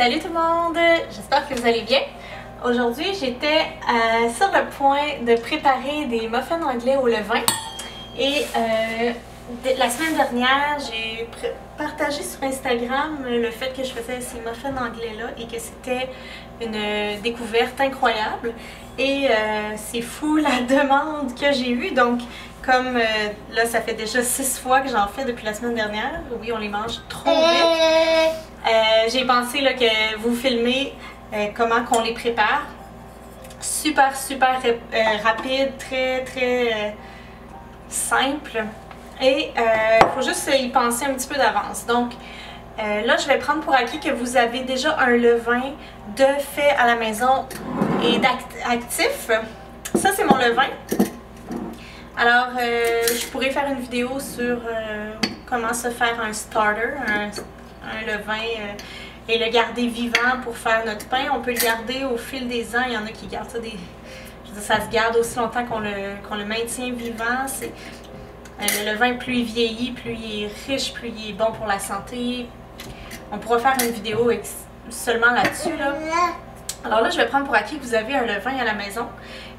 Salut tout le monde! J'espère que vous allez bien. Aujourd'hui, j'étais sur le point de préparer des muffins anglais au levain. Et la semaine dernière, j'ai partagé sur Instagram le fait que je faisais ces muffins anglais-là et que c'était une découverte incroyable. Et c'est fou la demande que j'ai eue. Donc, comme là, ça fait déjà 6 fois que j'en fais depuis la semaine dernière. Oui, on les mange trop vite. J'ai pensé là, que vous filmez comment qu'on les prépare. Super rapide, très simple. Et il faut juste y penser un petit peu d'avance. Donc là, je vais prendre pour acquis que vous avez déjà un levain de fait à la maison et d'actif. Ça, c'est mon levain. Alors, je pourrais faire une vidéo sur comment se faire un starter, un levain et le garder vivant pour faire notre pain. On peut le garder au fil des ans. Il y en a qui gardent ça je veux dire, ça se garde aussi longtemps qu'on le maintient vivant. Le levain, plus il vieillit, plus il est riche, plus il est bon pour la santé. On pourra faire une vidéo seulement là-dessus. Alors là, je vais prendre pour acquis que vous avez un levain à la maison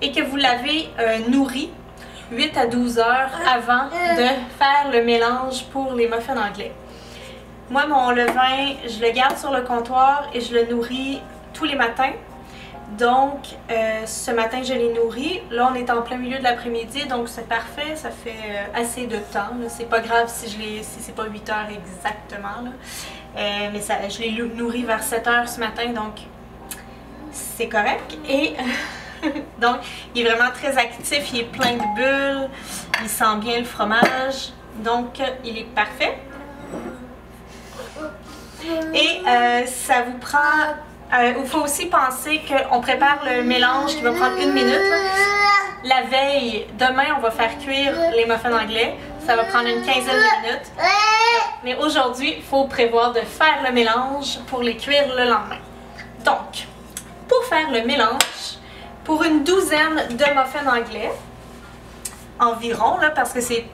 et que vous l'avez nourri 8 à 12 heures avant de faire le mélange pour les muffins anglais. Moi, mon levain, je le garde sur le comptoir et je le nourris tous les matins. Donc, ce matin, je l'ai nourri. Là, on est en plein milieu de l'après-midi, donc c'est parfait. Ça fait assez de temps. C'est pas grave si c'est pas 8 heures exactement. Mais je l'ai nourri vers 7 heures ce matin, donc c'est correct. Et donc, il est vraiment très actif. Il est plein de bulles. Il sent bien le fromage. Donc, il est parfait. Et ça vous prend... il faut aussi penser qu'on prépare le mélange qui va prendre 1 minute. La veille, demain, on va faire cuire les muffins anglais. Ça va prendre une quinzaine de minutes. Mais aujourd'hui, il faut prévoir de faire le mélange pour les cuire le lendemain. Donc, pour faire le mélange, pour une douzaine de muffins anglais, environ, là, parce que c'est...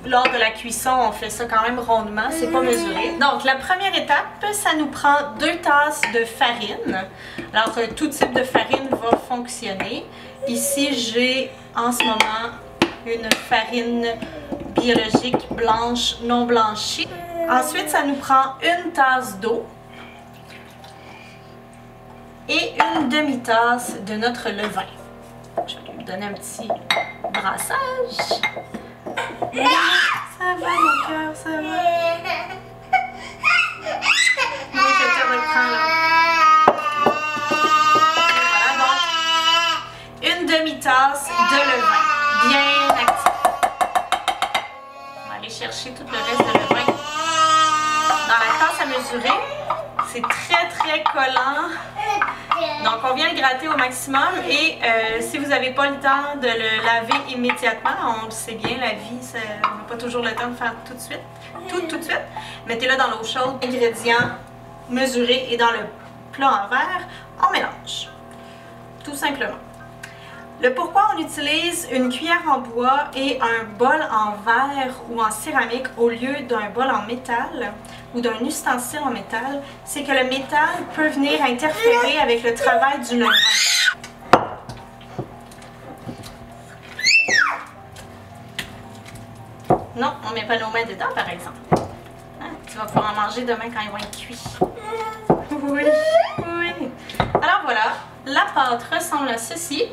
Lors de la cuisson, on fait ça quand même rondement, c'est pas mesuré. Donc, la première étape, ça nous prend 2 tasses de farine. Alors, tout type de farine va fonctionner. Ici, j'ai en ce moment une farine biologique blanche non blanchie. Ensuite, ça nous prend 1 tasse d'eau et une demi-tasse de notre levain. Je vais lui donner un petit brassage. Ça va mon cœur, ça va. Oui, je te reprends là. Et voilà donc, une demi-tasse de levain, bien actif. On va aller chercher tout le reste de levain dans la tasse à mesurer. C'est très collant. Donc, on vient le gratter au maximum et si vous n'avez pas le temps de le laver immédiatement, on le sait bien, la vie, on n'a pas toujours le temps de faire tout de suite, tout de suite. Mettez-le dans l'eau chaude, ingrédients mesurés et dans le plat en verre, on mélange. Tout simplement. Le pourquoi on utilise une cuillère en bois et un bol en verre ou en céramique au lieu d'un bol en métal ou d'un ustensile en métal, c'est que le métal peut venir interférer avec le travail du levain. Non, on ne met pas nos mains dedans par exemple. Hein? Tu vas pouvoir en manger demain quand ils vont être cuits. Oui. Alors voilà, la pâte ressemble à ceci.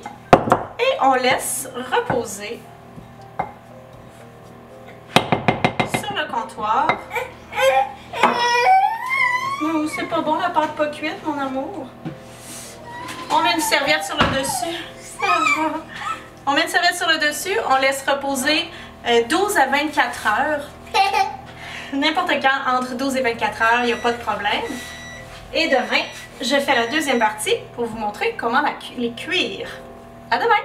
Et on laisse reposer sur le comptoir. Oh, c'est pas bon la pâte pas cuite, mon amour. On met une serviette sur le dessus. Ça va. On met une serviette sur le dessus, on laisse reposer 12 à 24 heures. N'importe quand, entre 12 et 24 heures, il n'y a pas de problème. Et demain, je fais la deuxième partie pour vous montrer comment les cuire. À demain!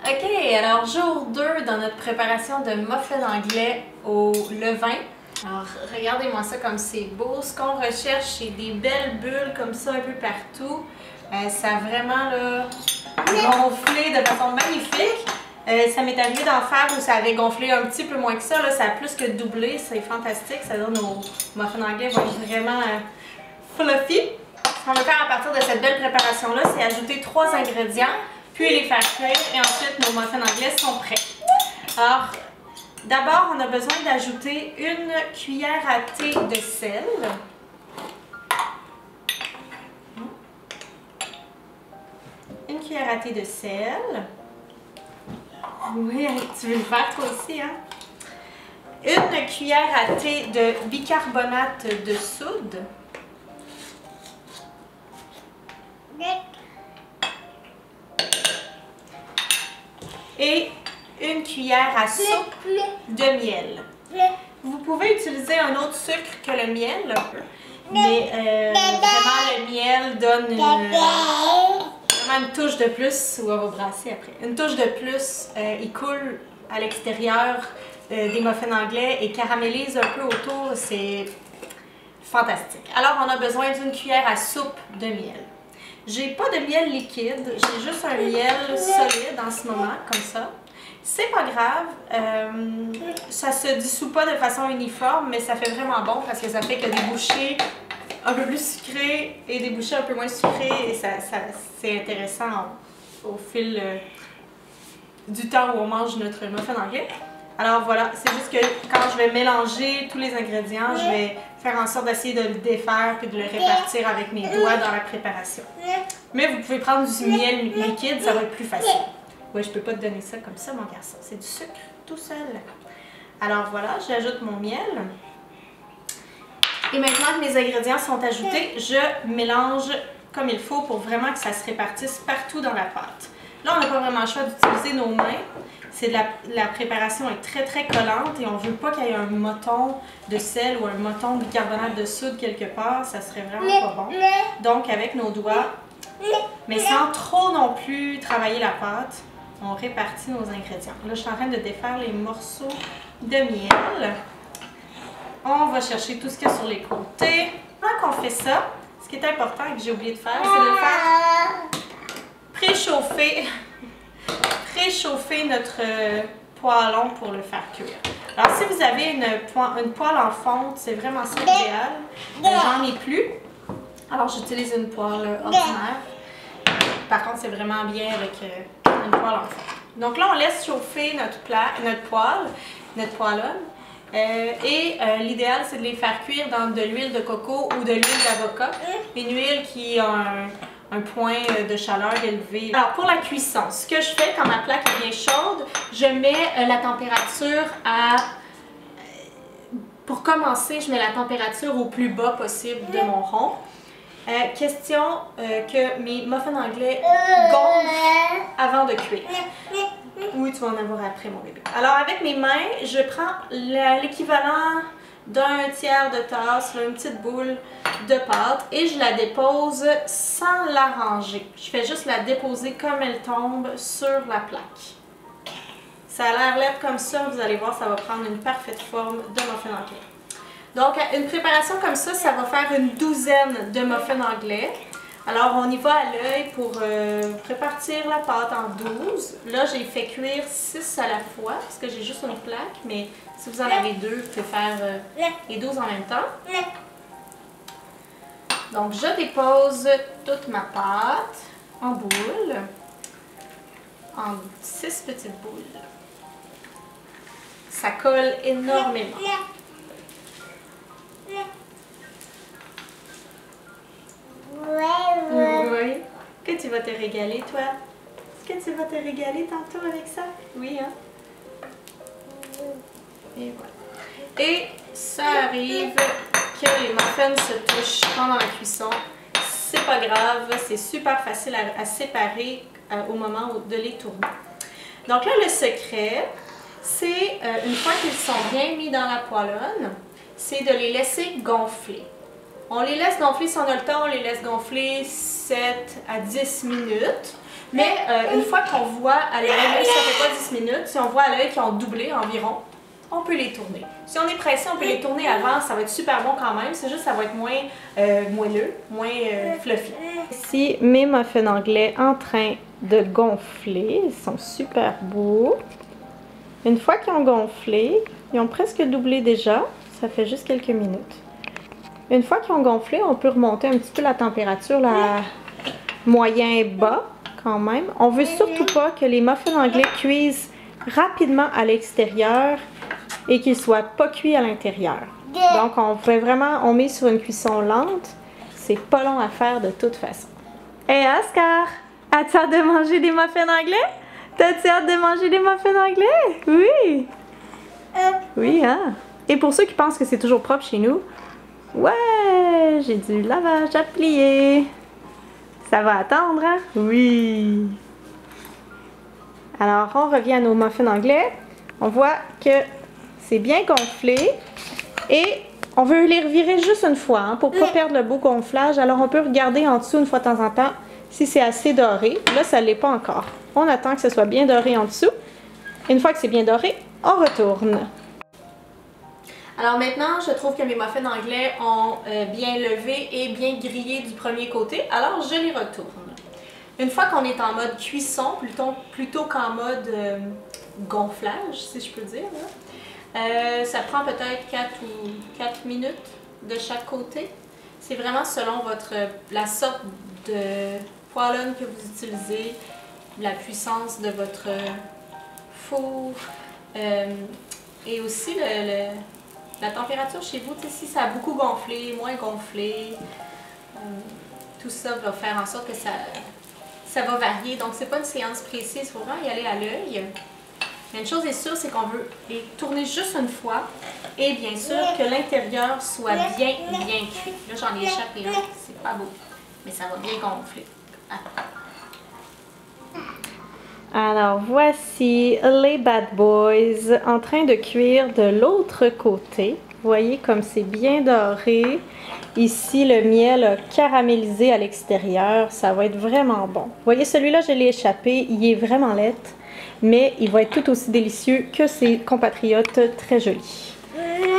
Ok, alors jour 2 dans notre préparation de muffins anglais au levain. Alors regardez-moi ça comme c'est beau. Ce qu'on recherche, c'est des belles bulles comme ça un peu partout. Ça a vraiment là, gonflé de façon magnifique. Ça m'est arrivé d'en faire où ça avait gonflé un petit peu moins que ça. Là, ça a plus que doublé. C'est fantastique. Ça donne nos muffins anglais vont être vraiment fluffy. Ce qu'on va faire à partir de cette belle préparation-là, c'est ajouter 3 ingrédients, puis les faire cuire et ensuite nos muffins anglais sont prêts. Alors, d'abord, on a besoin d'ajouter une cuillère à thé de sel. Une cuillère à thé de sel. Oui, tu veux le faire toi aussi, hein? Une cuillère à thé de bicarbonate de soude. Et une cuillère à soupe de miel. Vous pouvez utiliser un autre sucre que le miel, mais vraiment le miel donne vraiment une touche de plus, ou on va brasser après, une touche de plus, il coule à l'extérieur des muffins anglais et caramélise un peu autour, c'est fantastique. Alors on a besoin d'une cuillère à soupe de miel. J'ai pas de miel liquide, j'ai juste un miel solide en ce moment, comme ça. C'est pas grave, ça se dissout pas de façon uniforme, mais ça fait vraiment bon parce que ça fait que des bouchées un peu plus sucrées et des bouchées un peu moins sucrées et c'est intéressant au fil du temps où on mange notre muffin anglais. Alors voilà, c'est juste que quand je vais mélanger tous les ingrédients, je vais faire en sorte d'essayer de le défaire puis de le répartir avec mes doigts dans la préparation. Mais vous pouvez prendre du miel liquide, ça va être plus facile. Oui, je peux pas te donner ça comme ça, mon garçon. C'est du sucre tout seul. Alors voilà, j'ajoute mon miel. Et maintenant que mes ingrédients sont ajoutés, je mélange comme il faut pour vraiment que ça se répartisse partout dans la pâte. Là, on n'a pas vraiment le choix d'utiliser nos mains. La préparation est très très collante et on ne veut pas qu'il y ait un moton de sel ou un moton de bicarbonate de soude quelque part. Ça serait vraiment pas bon. Donc, avec nos doigts, mais sans trop non plus travailler la pâte, on répartit nos ingrédients. Là, je suis en train de défaire les morceaux de miel. On va chercher tout ce qu'il y a sur les côtés. Pendant qu'on fait ça, ce qui est important et que j'ai oublié de faire, c'est de faire préchauffer notre poêlon pour le faire cuire. Alors, si vous avez une poêle en fonte, c'est vraiment ça l'idéal. J'en ai plus. Alors, j'utilise une poêle ordinaire. Par contre, c'est vraiment bien avec une poêle en fonte. Donc là, on laisse chauffer notre poêlonne. L'idéal, c'est de les faire cuire dans de l'huile de coco ou de l'huile d'avocat. Une huile qui a un point de chaleur élevé. Alors, pour la cuisson, ce que je fais quand ma plaque est bien chaude, je mets la température à... Pour commencer, je mets la température au plus bas possible de mon rond. Question que mes muffins anglais gonflent avant de cuire. Oui, tu vas en avoir après, mon bébé. Alors, avec mes mains, je prends l'équivalent d'un tiers de tasse, là, une petite boule de pâte, et je la dépose sans l'arranger. Je fais juste la déposer comme elle tombe sur la plaque. Ça a l'air laid comme ça, vous allez voir, ça va prendre une parfaite forme de muffin anglais. Donc, une préparation comme ça, ça va faire une douzaine de muffins anglais. Alors, on y va à l'œil pour répartir la pâte en 12. Là, j'ai fait cuire 6 à la fois, parce que j'ai juste une plaque, mais si vous en avez deux, vous pouvez faire les 12 en même temps. Donc, je dépose toute ma pâte en boule, en 6 petites boules. Ça colle énormément. Oui. Que tu vas te régaler, toi? Est-ce que tu vas te régaler tantôt avec ça? Oui, hein? Et voilà. Et ça arrive que les muffins se touchent pendant la cuisson. C'est pas grave, c'est super facile à séparer au moment de les tourner. Donc là, le secret, c'est une fois qu'ils sont bien mis dans la poêlonne, c'est de les laisser gonfler. On les laisse gonfler, si on a le temps, on les laisse gonfler 7 à 10 minutes. Mais une fois qu'on voit à l'œil, même si ça ne fait pas 10 minutes, si on voit à l'œil qu'ils ont doublé environ, on peut les tourner. Si on est pressé, on peut les tourner avant, ça va être super bon quand même. C'est juste que ça va être moins moelleux, moins fluffy. Ici, mes muffins anglais en train de gonfler. Ils sont super beaux. Une fois qu'ils ont gonflé, ils ont presque doublé déjà. Ça fait juste quelques minutes. Une fois qu'ils ont gonflé, on peut remonter un petit peu la température, la moyen bas quand même. On veut surtout pas que les muffins anglais cuisent rapidement à l'extérieur et qu'ils soient pas cuits à l'intérieur. Donc on met sur une cuisson lente. C'est pas long à faire de toute façon. Hey Oscar, as-tu hâte de manger des muffins anglais? T'as-tu hâte de manger des muffins anglais? Oui! Oui, hein? Et pour ceux qui pensent que c'est toujours propre chez nous, ouais, j'ai du lavage à plier. Ça va attendre, hein? Oui! Alors, on revient à nos muffins anglais. On voit que c'est bien gonflé. Et on veut les revirer juste une fois, hein, pour ne pas perdre le beau gonflage. Alors, on peut regarder en dessous une fois de temps en temps si c'est assez doré. Là, ça ne l'est pas encore. On attend que ce soit bien doré en dessous. Une fois que c'est bien doré, on retourne. Alors maintenant, je trouve que mes muffins anglais ont bien levé et bien grillé du premier côté. Alors, je les retourne. Une fois qu'on est en mode cuisson, plutôt qu'en mode gonflage, si je peux dire, là, ça prend peut-être 4 minutes de chaque côté. C'est vraiment selon la sorte de poêlonne que vous utilisez, la puissance de votre four et aussi la température chez vous. Si ça a beaucoup gonflé, moins gonflé, tout ça va faire en sorte que ça va varier. Donc c'est pas une séance précise, il faut vraiment y aller à l'œil. Mais une chose est sûre, c'est qu'on veut les tourner juste une fois et bien sûr que l'intérieur soit bien cuit. Là j'en ai échappé un, c'est pas beau, mais ça va bien gonfler. Alors voici les bad boys en train de cuire de l'autre côté. Vous voyez comme c'est bien doré. Ici le miel a caramélisé à l'extérieur. Ça va être vraiment bon. Vous voyez celui-là je l'ai échappé. Il est vraiment laid. Mais il va être tout aussi délicieux que ses compatriotes très jolis.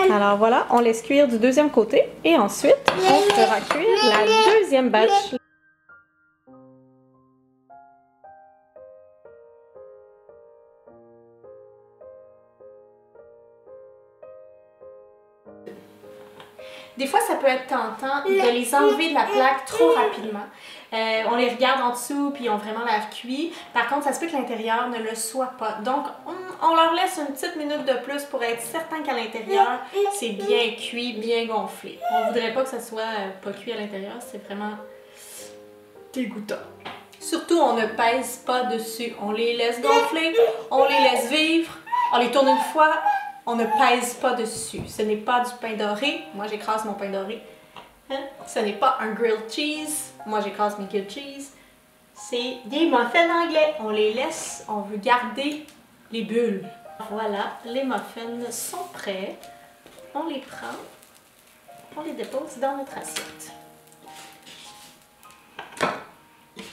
Alors voilà, on laisse cuire du deuxième côté. Et ensuite on fera cuire la deuxième batch. Des fois, ça peut être tentant de les enlever de la plaque trop rapidement. On les regarde en dessous puis ils ont vraiment l'air cuits. Par contre, ça se peut que l'intérieur ne le soit pas. Donc, on leur laisse une petite minute de plus pour être certain qu'à l'intérieur, c'est bien cuit, bien gonflé. On ne voudrait pas que ça soit pas cuit à l'intérieur. C'est vraiment dégoûtant. Surtout, on ne pèse pas dessus. On les laisse gonfler, on les laisse vivre, on les tourne une fois. On ne pèse pas dessus. Ce n'est pas du pain doré. Moi, j'écrase mon pain doré. Hein? Ce n'est pas un grilled cheese. Moi, j'écrase mes grilled cheese. C'est des muffins anglais. On les laisse. On veut garder les bulles. Voilà, les muffins sont prêts. On les prend. On les dépose dans notre assiette. Ils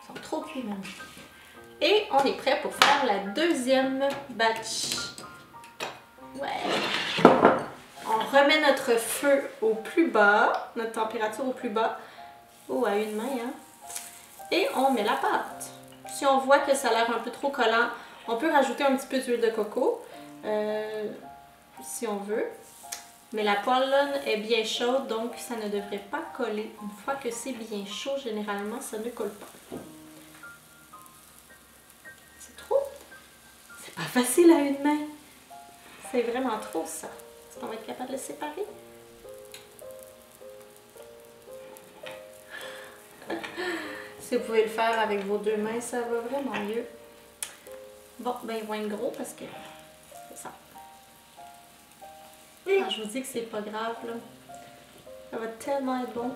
sont trop cuits, même. Et on est prêt pour faire la deuxième batch. Ouais. On remet notre feu au plus bas, notre température au plus bas. Oh, à une main, hein. Et on met la pâte. Si on voit que ça a l'air un peu trop collant, on peut rajouter un petit peu d'huile de coco, si on veut. Mais la poêlonne est bien chaude, donc ça ne devrait pas coller. Une fois que c'est bien chaud, généralement, ça ne colle pas. Pas facile à une main. C'est vraiment trop ça. Est-ce qu'on va être capable de le séparer? Si vous pouvez le faire avec vos deux mains, ça va vraiment mieux. Bon, ben ils vont être gros parce que c'est ça. Quand je vous dis que c'est pas grave, là, ça va tellement être bon.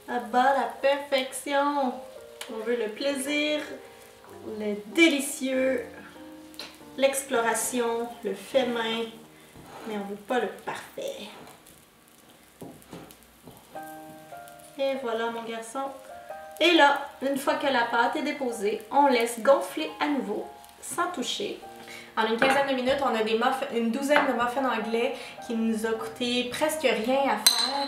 À bas, la perfection. On veut le plaisir, le délicieux, l'exploration, le fait main, mais on ne veut pas le parfait. Et voilà mon garçon. Et là, une fois que la pâte est déposée, on laisse gonfler à nouveau, sans toucher. En une quinzaine de minutes, on a une douzaine de muffins anglais qui nous a coûté presque rien à faire,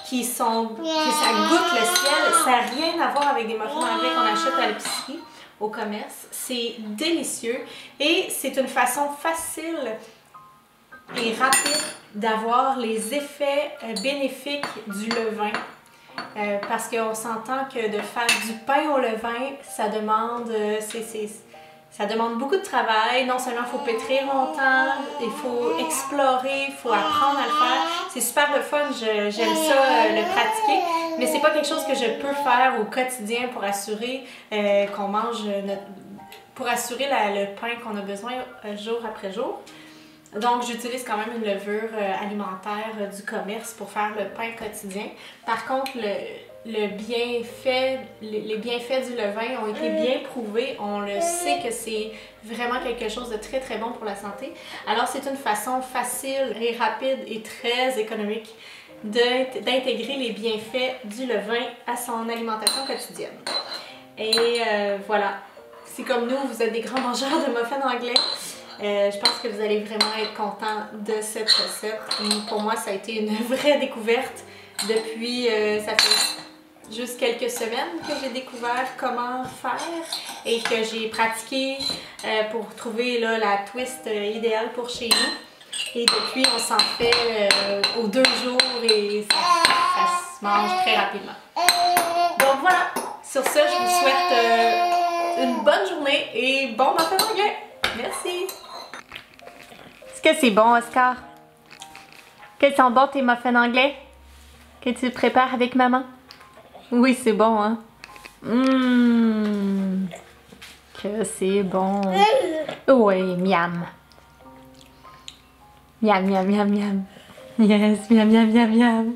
que ça goûte le ciel. Ça n'a rien à voir avec des muffins anglais qu'on achète à l'épicerie. au commerce. C'est délicieux et c'est une façon facile et rapide d'avoir les effets bénéfiques du levain. Parce qu'on s'entend que de faire du pain au levain, ça demande, ça demande beaucoup de travail. Non seulement il faut pétrir longtemps, il faut explorer, il faut apprendre à le faire. C'est super le fun, j'aime ça le pratiquer, mais c'est pas quelque chose que je peux faire au quotidien pour assurer qu'on mange pour assurer le pain qu'on a besoin jour après jour. Donc, j'utilise quand même une levure alimentaire du commerce pour faire le pain quotidien. Par contre, les bienfaits du levain ont été bien prouvés. On le sait que c'est vraiment quelque chose de très très bon pour la santé. Alors, c'est une façon facile et rapide et très économique d'intégrer les bienfaits du levain à son alimentation quotidienne. Et voilà, si comme nous, vous êtes des grands mangeurs de muffins anglais, je pense que vous allez vraiment être content de cette recette. Pour moi, ça a été une vraie découverte depuis, ça fait juste quelques semaines que j'ai découvert comment faire et que j'ai pratiqué pour trouver là, la twist idéale pour chez nous. Et depuis, on s'en fait aux 2 jours et ça se mange très rapidement. Donc voilà, sur ce, je vous souhaite une bonne journée et bon muffin anglais. Merci! Est-ce que c'est bon, Oscar? Quels sont bons tes muffins anglais? Que tu prépares avec maman? Oui, c'est bon, hein? Que c'est bon. Oui, miam. Miam, miam, miam, miam. Yes, miam, miam, miam, miam.